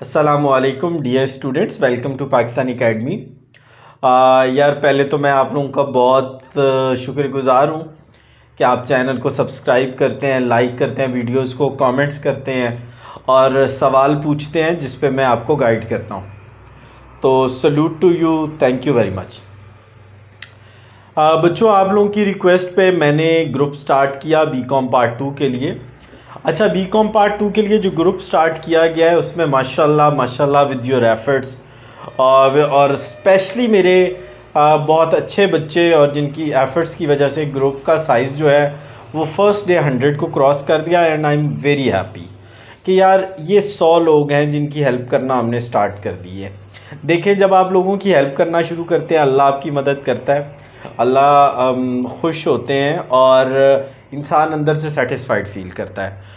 अस्सलामुअलैकुम dear students, welcome to Pakistan Academy. यार पहले तो मैं आप लोगों का बहुत शुक्रगुज़ार हूँ कि आप चैनल को सब्सक्राइब करते हैं, लाइक करते हैं, वीडियोस को कमेंट्स करते हैं और सवाल पूछते हैं जिस पे मैं आपको गाइड करता हूँ। तो salute to you, thank you very much. बच्चों, आप लोगों की रिक्वेस्ट पे मैंने ग्रुप स्टार्ट किया बीकॉम पार्ट 2 के लिए। अच्छा, बीकॉम पार्ट 2 के लिए जो ग्रुप स्टार्ट किया गया है उसमें माशाल्लाह विद योर एफर्ट्स और स्पेशली मेरे बहुत अच्छे बच्चे और जिनकी एफर्ट्स की वजह से ग्रुप का साइज़ जो है वो फर्स्ट डे 100 को क्रॉस कर दिया। And I am very happy कि यार ये 100 लोग हैं जिनकी हेल्प करना हमने स्टार्ट कर दी है। देखें, जब आप लोगों की हेल्प करना शुरू करते हैं अल्लाह आपकी मदद करता है, अल्लाह खुश होते हैं और इंसान अंदर से सेटिस्फाइड फील करता है।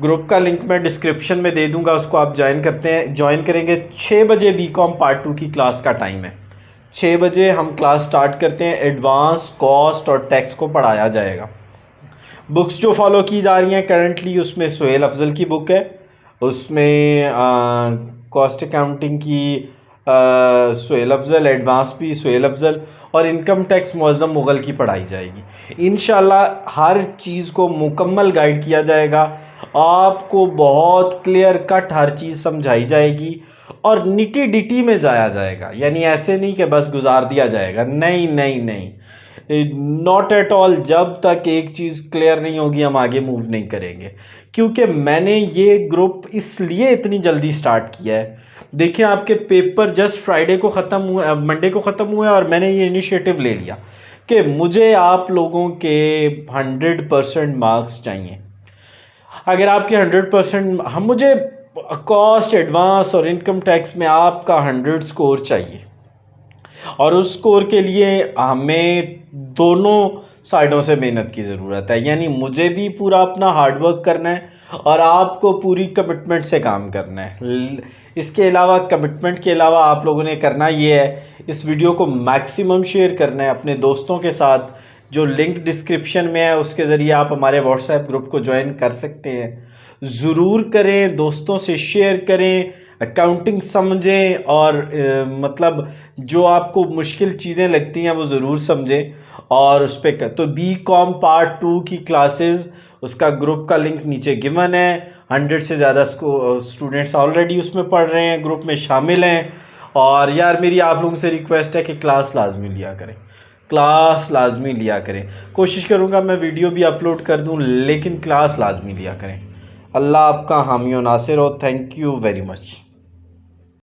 ग्रुप का लिंक मैं डिस्क्रिप्शन में दे दूंगा, उसको आप ज्वाइन करेंगे। 6 बजे बीकॉम पार्ट 2 की क्लास का टाइम है। 6 बजे हम क्लास स्टार्ट करते हैं। एडवांस, कॉस्ट और टैक्स को पढ़ाया जाएगा। बुक्स जो फॉलो की जा रही हैं करंटली, उसमें सुहेल अफजल की बुक है, उसमें कॉस्ट अकाउंटिंग की सुहेल अफजल, एडवांस भी सुहेल अफजल और इनकम टैक्स मुअज़्ज़म मुग़ल की पढ़ाई जाएगी। इंशाल्लाह हर चीज़ को मुकम्मल गाइड किया जाएगा, आपको बहुत क्लियर कट हर चीज़ समझाई जाएगी और निटी डिटी में जाया जाएगा। यानी ऐसे नहीं कि बस गुजार दिया जाएगा, नहीं नहीं नहीं, नॉट एट ऑल। जब तक एक चीज़ क्लियर नहीं होगी हम आगे मूव नहीं करेंगे। क्योंकि मैंने ये ग्रुप इसलिए इतनी जल्दी स्टार्ट किया है। देखिए, आपके पेपर जस्ट फ्राइडे को ख़त्म हुए, मंडे को ख़त्म हुए और मैंने ये इनिशिएटिव ले लिया कि मुझे आप लोगों के 100% मार्क्स चाहिए। अगर आपके 100% हम मुझे कॉस्ट, एडवांस और इनकम टैक्स में आपका 100 स्कोर चाहिए और उस स्कोर के लिए हमें दोनों साइडों से मेहनत की ज़रूरत है। यानी मुझे भी पूरा अपना हार्डवर्क करना है और आपको पूरी कमिटमेंट से काम करना है। इसके अलावा, कमिटमेंट के अलावा आप लोगों ने करना ये है, इस वीडियो को मैक्सिमम शेयर करना है अपने दोस्तों के साथ। जो लिंक डिस्क्रिप्शन में है उसके ज़रिए आप हमारे व्हाट्सएप ग्रुप को ज्वाइन कर सकते हैं। ज़रूर करें, दोस्तों से शेयर करें, अकाउंटिंग समझें और मतलब जो आपको मुश्किल चीज़ें लगती हैं वो ज़रूर समझें और उस पर तो बीकॉम पार्ट 2 की क्लासेस, उसका ग्रुप का लिंक नीचे गिवन है। 100 से ज़्यादा स्टूडेंट्स ऑलरेडी उसमें पढ़ रहे हैं, ग्रुप में शामिल हैं। और यार मेरी आप लोगों से रिक्वेस्ट है कि क्लास लाजमी लिया करें, क्लास लाजमी लिया करें। कोशिश करूँगा मैं वीडियो भी अपलोड कर दूँ, लेकिन क्लास लाजमी लिया करें। अल्लाह आपका हामी और नासिर हो। Thank you very much.